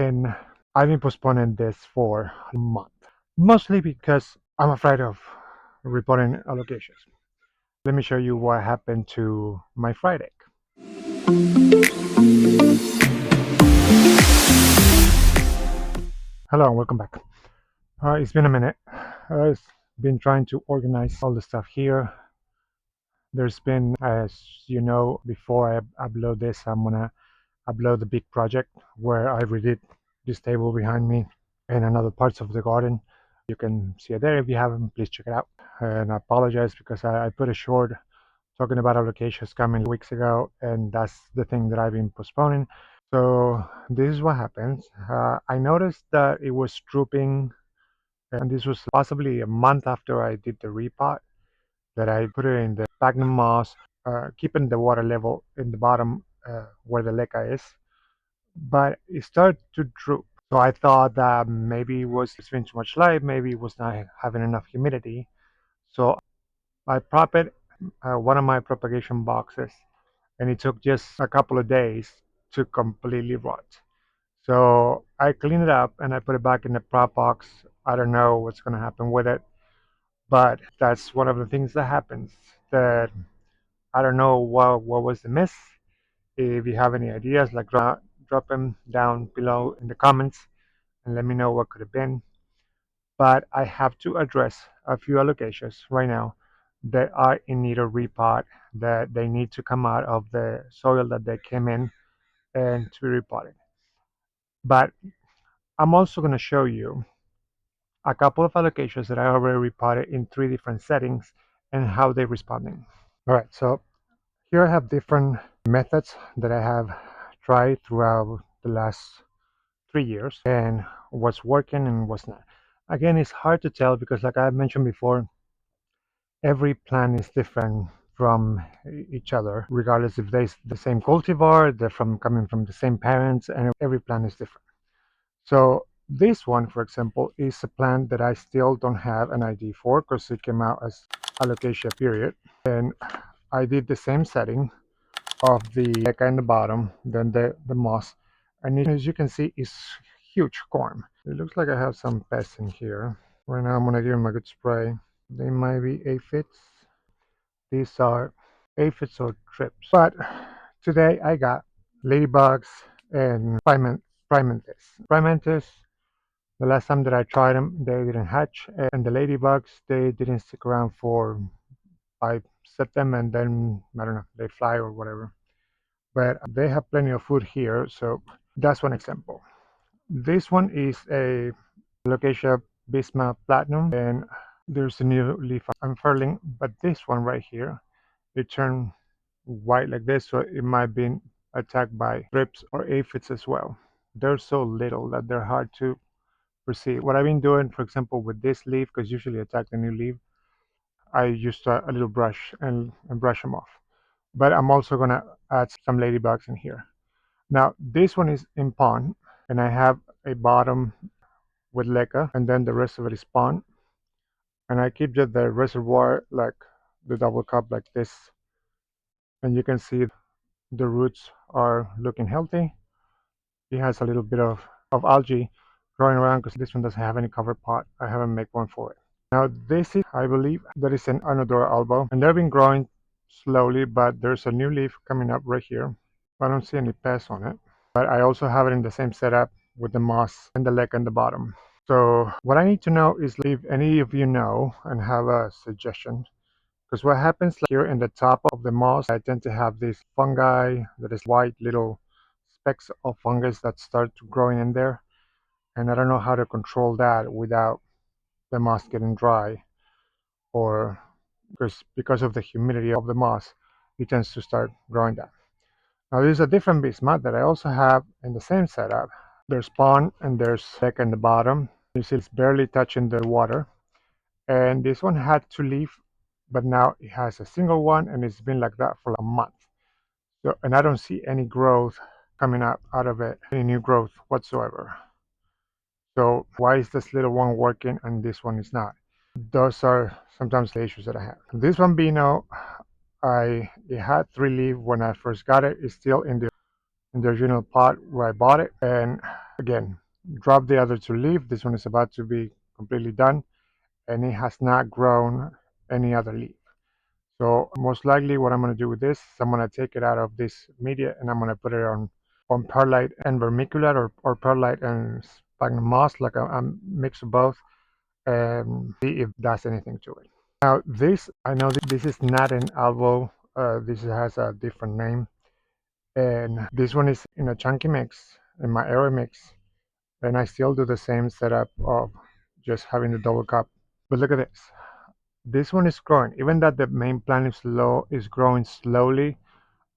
And I've been postponing this for a month, mostly because I'm afraid of reporting allocations. Let me show you what happened to my fried egg. Hello and welcome back. It's been a minute. I've been trying to organize all the stuff here. There's been, as you know, before I upload this, I'm gonna upload the big project where I redid this table behind me and another parts of the garden. You can see it there. If you haven't, please check it out. And I apologize because I put a short talking about allocations coming weeks ago, and that's the thing that I've been postponing. So this is what happens. I noticed that it was drooping, and this was possibly a month after I did the repot that I put it in the sphagnum moss, keeping the water level in the bottom where the leca is, but it started to droop. So I thought that maybe it was receiving too much light, maybe it was not having enough humidity. So I prop it one of my propagation boxes, and it took just a couple of days to completely rot. So I cleaned it up and I put it back in the prop box. I don't know what's going to happen with it, but that's one of the things that happens. That I don't know what was the miss. If you have any ideas, like drop them down below in the comments and let me know what could have been. But I have to address a few allocations right now that are in need of repot, that they need to come out of the soil that they came in and to be repotted. But I'm also going to show you a couple of allocations that I already repotted in 3 different settings and how they're responding. All right, so here I have different methods that I have tried throughout the last 3 years and what's working and what's not. Again, it's hard to tell because, like I mentioned before, every plant is different from each other, regardless if they're the same cultivar, they're coming from the same parents, and every plant is different. So this one, for example, is a plant that I still don't have an ID for because it came out as Alocasia period. And I did the same setting of the leca in the bottom, then the moss. And as you can see, it's huge corm. It looks like I have some pests in here. Right now I'm gonna give them a good spray. They might be aphids. These are aphids or trips. But today I got ladybugs and Primantis. The last time that I tried them, they didn't hatch, and the ladybugs, they didn't stick around for, I set them and then, I don't know, they fly or whatever. But they have plenty of food here, so that's one example. This one is a Alocasia bisma platinum, and there's a new leaf unfurling, but this one right here, it turned white like this, so it might have been attacked by thrips or aphids as well. They're so little that they're hard to perceive. What I've been doing, for example, with this leaf, because usually attack the new leaf, I used a little brush and brush them off. But I'm also gonna add some ladybugs in here. Now this one is in pond, and I have a bottom with leca, and then the rest of it is pond. And I keep just the reservoir like the double cup like this, and you can see the roots are looking healthy. It has a little bit of algae growing around because this one doesn't have any cover pot. I haven't made one for it. Now this is, I believe, that is an Anodora albo, and they've been growing slowly, but there's a new leaf coming up right here. I don't see any pests on it, but I also have it in the same setup with the moss and the leca in the bottom. So what I need to know is if any of you know and have a suggestion, because what happens here in the top of the moss, I tend to have this fungi that is white little specks of fungus that start growing in there, and I don't know how to control that without the moss getting dry, or because of the humidity of the moss, it tends to start growing that. Now there's a different bismuth that I also have in the same setup. There's pond and there's sec in the bottom. You see it's barely touching the water. And this one had 2 leaves, but now it has a single one, and it's been like that for a month. So, and I don't see any growth coming out of it, any new growth whatsoever. So why is this little one working and this one is not? Those are sometimes the issues that I have. This one Beano, it had 3 leaves when I first got it. It's still in the in the original pot where I bought it. And again, drop the other two leaves. This one is about to be completely done, and it has not grown any other leaf. So most likely what I'm going to do with this is I'm going to take it out of this media and I'm going to put it on perlite and vermiculite, or perlite and sphagnum moss, like a mix of both, and see if it does anything to it. Now this, I know this is not an alvo, this has a different name, and this one is in a chunky mix, in my aero mix, and I still do the same setup of just having the double cup. But look at this. This one is growing. Even that the main plant is growing slowly,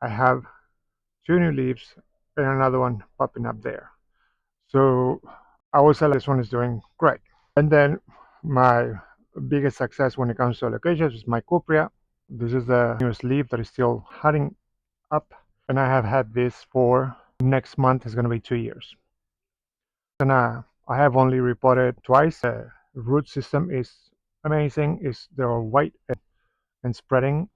I have two new leaves and another one popping up there. So I would say this one is doing great. And then my biggest success when it comes to Alocasias is my cupria. This is the newest leaf that is still harding up, and I have had this for next month is going to be 2 years. And I have only repotted twice. The root system is amazing. They're white and spreading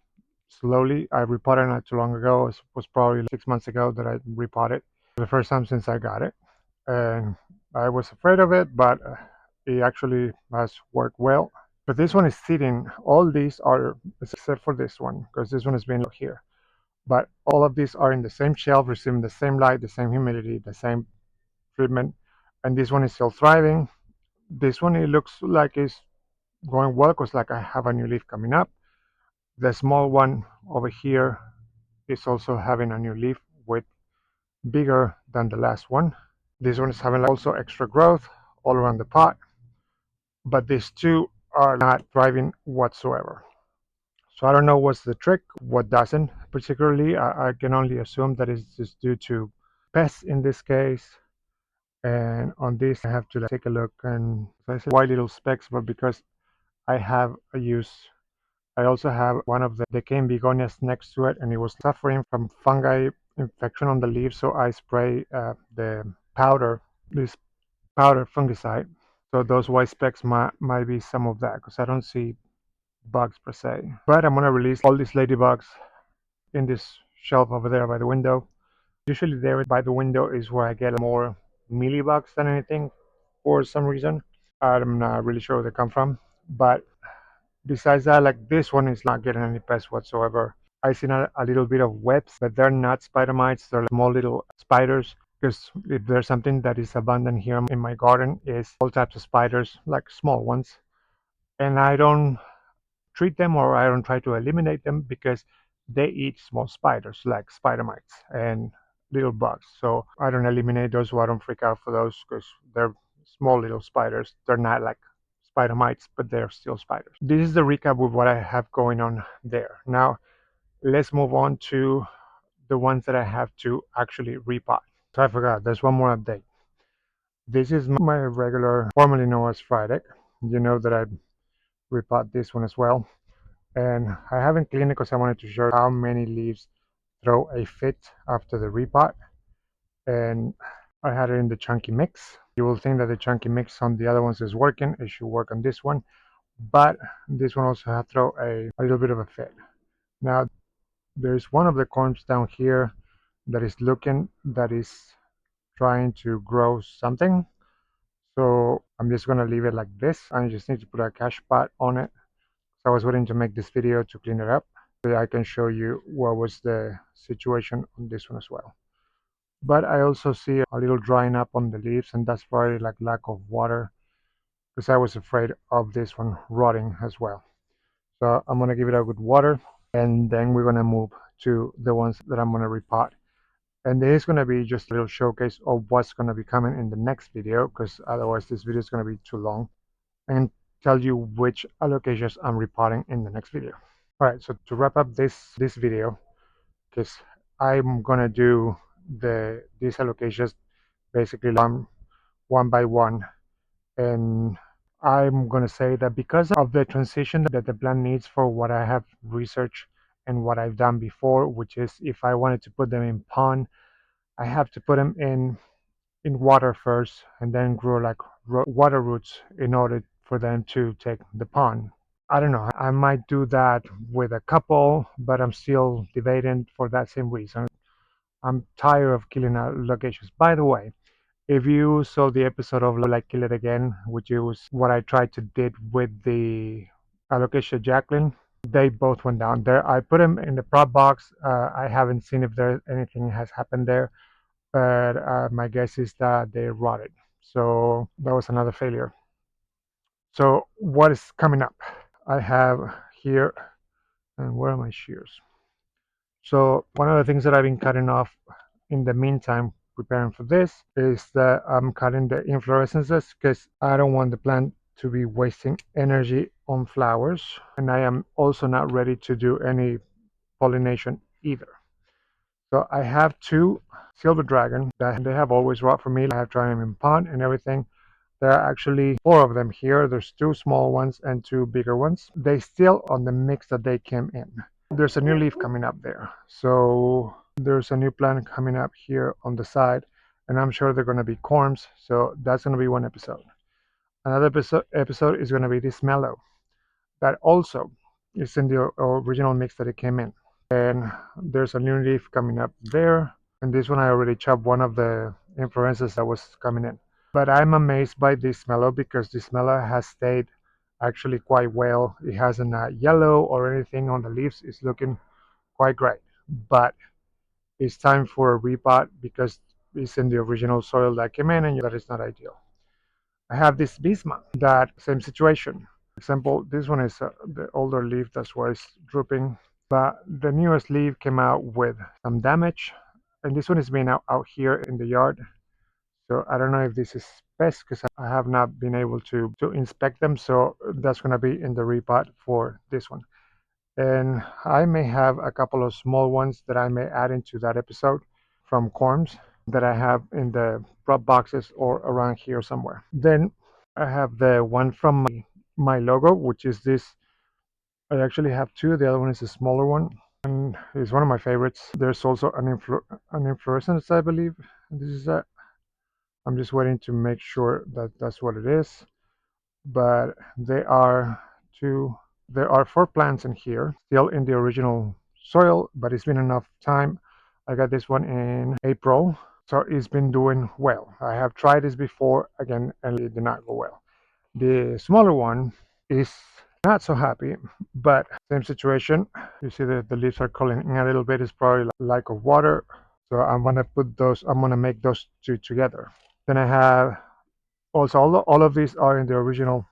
slowly. I repotted not too long ago. It was probably 6 months ago that I repotted for the first time since I got it. And I was afraid of it, but it actually has worked well. But this one is sitting. All these are, except for this one, because this one has been here. But all of these are in the same shelf, receiving the same light, the same humidity, the same treatment. And this one is still thriving. This one, it looks like it's going well because like I have a new leaf coming up. The small one over here is also having a new leaf with bigger than the last one. This one is having also extra growth all around the pot, but these two are not thriving whatsoever. So I don't know what's the trick, what doesn't particularly. I can only assume that it's just due to pests in this case. And on this, I have to take a look, and I said white little specks, but because I have a use, I also have one of the decaying begonias next to it, and it was suffering from fungi infection on the leaves. So I spray the powder, this powder fungicide. So those white specks might be some of that because I don't see bugs per se. But I'm gonna release all these ladybugs in this shelf over there by the window. Usually there by the window is where I get more mealybugs than anything for some reason. I'm not really sure where they come from. But besides that, like this one is not getting any pests whatsoever. I seen a little bit of webs, but they're not spider mites. They're small little spiders. Because if there's something that is abundant here in my garden, is all types of spiders, like small ones. And I don't treat them or I don't try to eliminate them because they eat small spiders like spider mites and little bugs. So I don't eliminate those, so I don't freak out for those because they're small little spiders. They're not like spider mites, but they're still spiders. This is the recap with what I have going on there. Now let's move on to the ones that I have to actually repot. So I forgot, there's one more update. This is my regular, formerly known as Friday. You know that I repot this one as well. And I haven't cleaned it because I wanted to show how many leaves throw a fit after the repot. And I had it in the chunky mix. You will think that the chunky mix on the other ones is working. It should work on this one. But this one also had throw a little bit of a fit. Now, there's one of the corms down here that is trying to grow something. So I'm just going to leave it like this. I just need to put a cash pot on it. So I was waiting to make this video to clean it up so that I can show you what was the situation on this one as well. But I also see a little drying up on the leaves, and that's probably like lack of water because I was afraid of this one rotting as well. So I'm gonna give it a good water, and then we're gonna move to the ones that I'm gonna repot. And this is gonna be just a little showcase of what's gonna be coming in the next video because otherwise this video is gonna be too long, and tell you which alocasias I'm repotting in the next video. All right, so to wrap up this video, because I'm gonna do these allocations basically one by one, and I'm gonna say that because of the transition that the plant needs for what I have researched and what I've done before, which is if I wanted to put them in pond, I have to put them in water first and then grow like water roots in order for them to take the pond. I don't know. I might do that with a couple, but I'm still debating for that same reason. I'm tired of killing Alocasias. By the way, if you saw the episode of Like Kill It Again, which was what I tried to did with the Alocasia Jacqueline, they both went down. There, I put them in the prop box. I haven't seen if there anything has happened there, but my guess is that they rotted. So that was another failure. So what is coming up? I have here, and where are my shears? So one of the things that I've been cutting off in the meantime, preparing for this, is that I'm cutting the inflorescences because I don't want the plant to be wasting energy on flowers. And I am also not ready to do any pollination either. So I have two silver dragon that they have always wrought for me. I have tried them in pot and everything. There are actually four of them here. There's two small ones and two bigger ones. They still on the mix that they came in. There's a new leaf coming up there. So there's a new plant coming up here on the side, and I'm sure they're going to be corms. So that's going to be one episode. Another episode is going to be this mellow that also is in the original mix that it came in. And there's a new leaf coming up there. And this one I already chopped one of the inflorescences that was coming in. But I'm amazed by this mellow because this mellow has stayed actually quite well. It hasn't yellow or anything on the leaves. It's looking quite great. But it's time for a repot because it's in the original soil that came in and that is not ideal. I have this bisma, that same situation. For example, this one is the older leaf, that's why it's drooping. But the newest leaf came out with some damage. And this one is being out here in the yard. So I don't know if this is pest because I have not been able to inspect them. So that's going to be in the repot for this one. And I may have a couple of small ones that I may add into that episode from corms that I have in the prop boxes or around here somewhere. Then I have the one from my logo, which is this. I actually have two. The other one is a smaller one, and it's one of my favorites. There's also an inflorescence, I believe. This is a. I'm just waiting to make sure that that's what it is. But they are two. There are four plants in here, still in the original soil, but it's been enough time. I got this one in April, so it's been doing well. I have tried this before again, and it did not go well. The smaller one is not so happy, but same situation. You see that the leaves are curling a little bit. It's probably lack of water. So I'm gonna put those. I'm gonna make those two together. Then I have also all of these are in the original.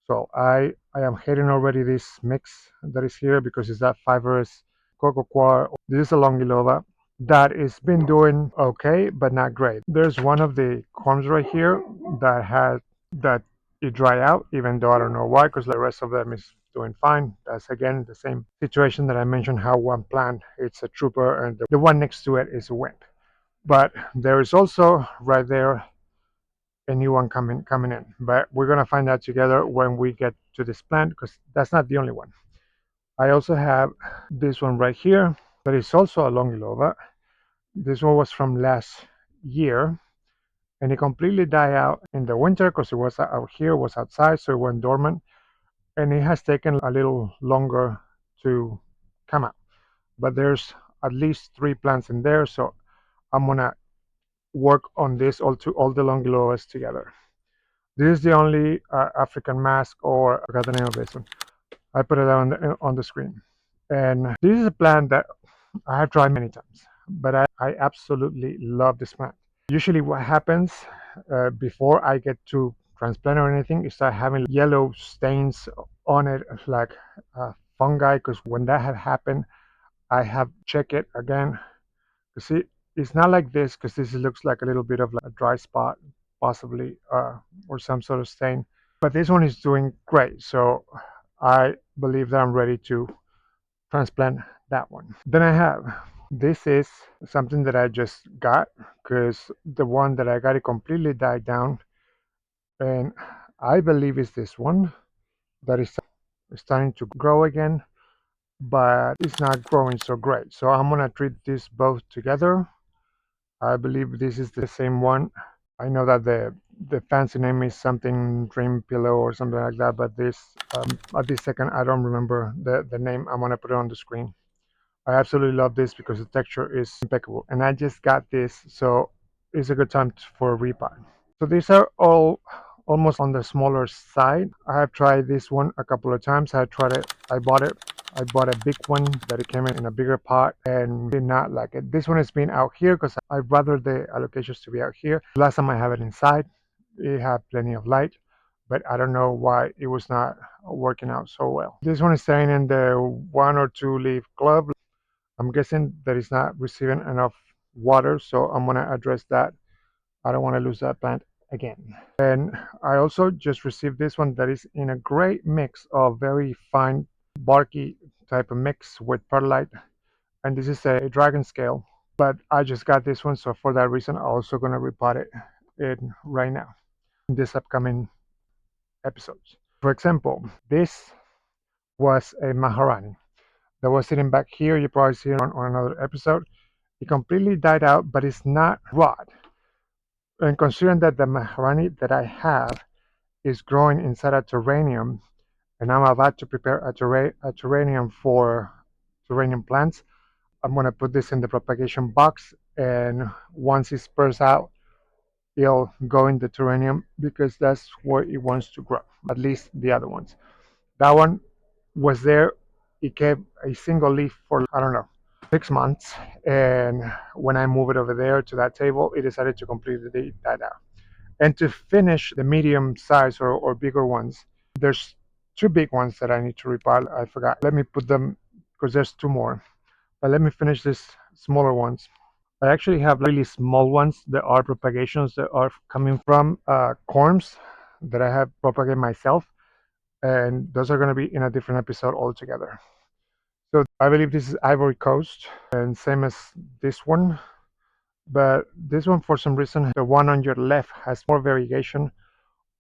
So I am hating already this mix that is here because it's that fibrous coco coir. This is a longilova that is been doing okay, but not great. There's one of the corms right here that has that it dry out, even though I don't know why, because the rest of them is doing fine. That's again the same situation that I mentioned. How one plant it's a trooper and the one next to it is a wimp. But there is also right there a new one coming in. But we're gonna find out together when we get to this plant because that's not the only one. I also have this one right here that is also a longilova. This one was from last year and it completely died out in the winter because it was out here, was outside, so it went dormant. And it has taken a little longer to come out. But there's at least three plants in there, so I'm gonna work on this all the longilovas together. This is the only African mask, or I forgot the name of this one. I put it on the screen. And this is a plant that I have tried many times, but I absolutely love this plant. Usually what happens before I get to transplant or anything is start having yellow stains on it like fungi, because when that had happened, I have checked it again. You see, it's not like this because this looks like a little bit of like a dry spot, possibly, or some sort of stain. But this one is doing great, so I believe that I'm ready to transplant that one. Then I have this is something that I just got because the one that I got it completely died down, and I believe it's this one that is starting to grow again, but it's not growing so great. So I'm gonna treat this both together. I believe this is the same one. I know that the fancy name is something Dream Pillow or something like that, but this at this second I don't remember the name. I'm gonna put it on the screen. I absolutely love this because the texture is impeccable. And I just got this, so it's a good time for a repot. So these are all almost on the smaller side. I have tried this one a couple of times. I tried it, I bought it. I bought a big one that it came in a bigger pot and did not like it. This one has been out here because I'd rather the Alocasias to be out here. Last time I have it inside, it had plenty of light, but I don't know why it was not working out so well. This one is staying in the 1 or 2 leaf club. I'm guessing that it's not receiving enough water, so I'm gonna address that. I don't want to lose that plant again. And I also just received this one that is in a great mix of very fine barky type of mix with perlite, and this is a dragon scale. But I just got this one, so for that reason I'm also gonna repot it in right now in this upcoming episodes. For example, this was a Maharani that was sitting back here. You probably see it on another episode. It completely died out, but it's not rot. And considering that the Maharani that I have is growing inside a terrarium, and I'm about to prepare a terrarium for terrarium plants, I'm going to put this in the propagation box, and once it spurs out, it'll go in the terrarium because that's where it wants to grow, at least the other ones. That one was there. It kept a single leaf for, I don't know, 6 months. And when I moved it over there to that table, it decided to completely die out. And to finish the medium size or bigger ones, there's two big ones that I need to repot. I forgot. Let me put them because there's two more. But let me finish these smaller ones. I actually have really small ones that are propagations that are coming from corms that I have propagated myself. And those are going to be in a different episode altogether. So I believe this is Ivory Coast, and same as this one. But this one, for some reason, the one on your left has more variegation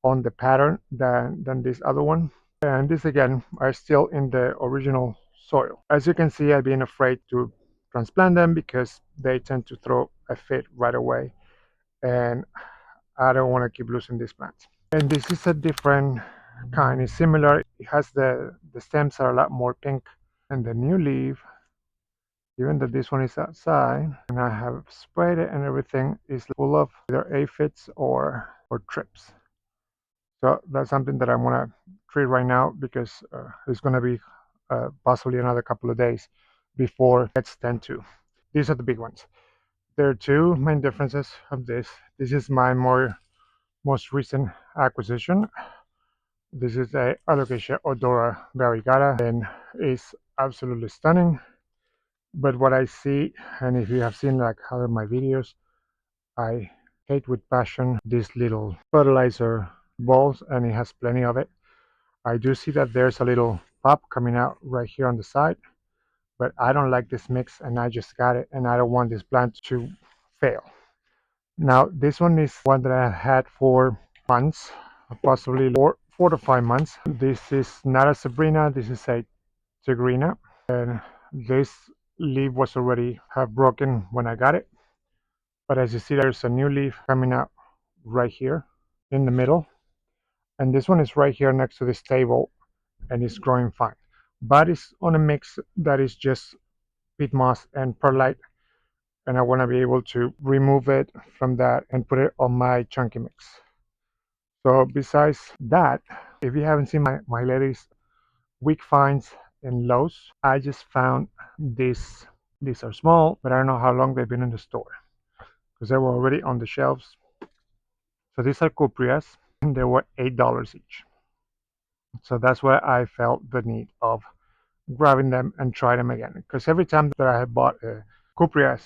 on the pattern than this other one. And this again are still in the original soil. As you can see, I've been afraid to transplant them because they tend to throw a fit right away. And I don't want to keep losing these plants. And this is a different kind. It's similar. It has the stems are a lot more pink. And the new leaf, even though this one is outside, and I have sprayed it and everything, is full of either aphids or trips. So that's something that I want to treat right now because it's going to be possibly another couple of days before it gets tend to. These are the big ones. There are two main differences of this. This is my most recent acquisition. This is a Alocasia odora variegata and it's absolutely stunning. But what I see, and if you have seen like other my videos, I hate with passion these little fertilizer balls, and it has plenty of it. I do see that there's a little pop coming out right here on the side, but I don't like this mix and I just got it and I don't want this plant to fail. Now this one is one that I had for months, possibly 4 to 5 months. This is not a Sabrina, this is a Tigrina, and this leaf was already half broken when I got it. But as you see, there's a new leaf coming out right here in the middle. And this one is right here next to this table and it's growing fine. But it's on a mix that is just peat moss and perlite. And I want to be able to remove it from that and put it on my chunky mix. So besides that, if you haven't seen my latest week finds and lows, I just found this. These are small, but I don't know how long they've been in the store because they were already on the shelves. So these are cuprias and they were $8 each. So that's why I felt the need of grabbing them and try them again. Because every time that I have bought cuprias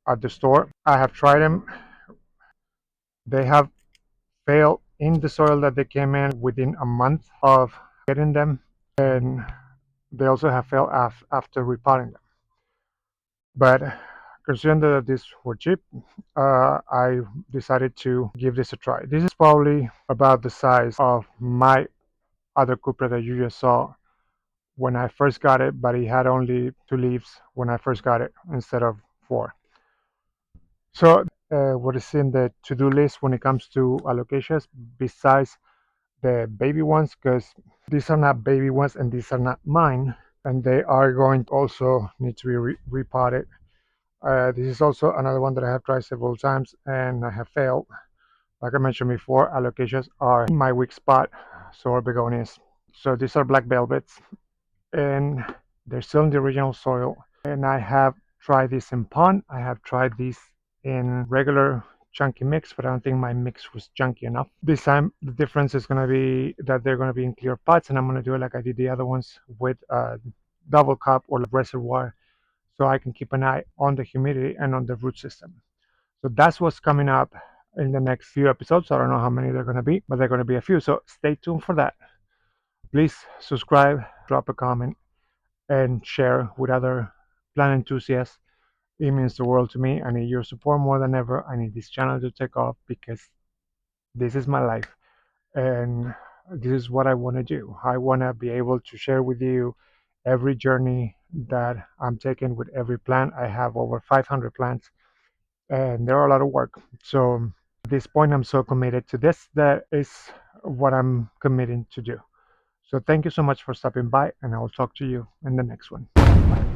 at the store, I have tried them. They have failed in the soil that they came in within a month of getting them, and they also have failed after repotting them. But considering that these were cheap, I decided to give this a try. This is probably about the size of my other cupra that you just saw when I first got it, but it had only 2 leaves when I first got it instead of 4. So what is in the to-do list when it comes to alocasias besides the baby ones, because these are not baby ones and these are not mine. and they are going to also need to be repotted. This is also another one that I have tried several times and I have failed. Like I mentioned before, Alocasias are my weak spot, so are begonias. So these are black velvets, and they're still in the original soil. And I have tried this in pond. I have tried this in regular chunky mix, but I don't think my mix was chunky enough. This time, the difference is going to be that they're going to be in clear pots, and I'm going to do it like I did the other ones with a double cup or reservoir, so I can keep an eye on the humidity and on the root system. So that's what's coming up in the next few episodes. I don't know how many they're going to be, but they're going to be a few. So stay tuned for that. Please subscribe, drop a comment, and share with other plant enthusiasts. It means the world to me. I need your support more than ever. I need this channel to take off because this is my life and this is what I want to do. I want to be able to share with you every journey that I'm taking with every plant. I have over 500 plants and they're a lot of work. So at this point, I'm so committed to this that is what I'm committing to do. So thank you so much for stopping by, and I will talk to you in the next one. Bye.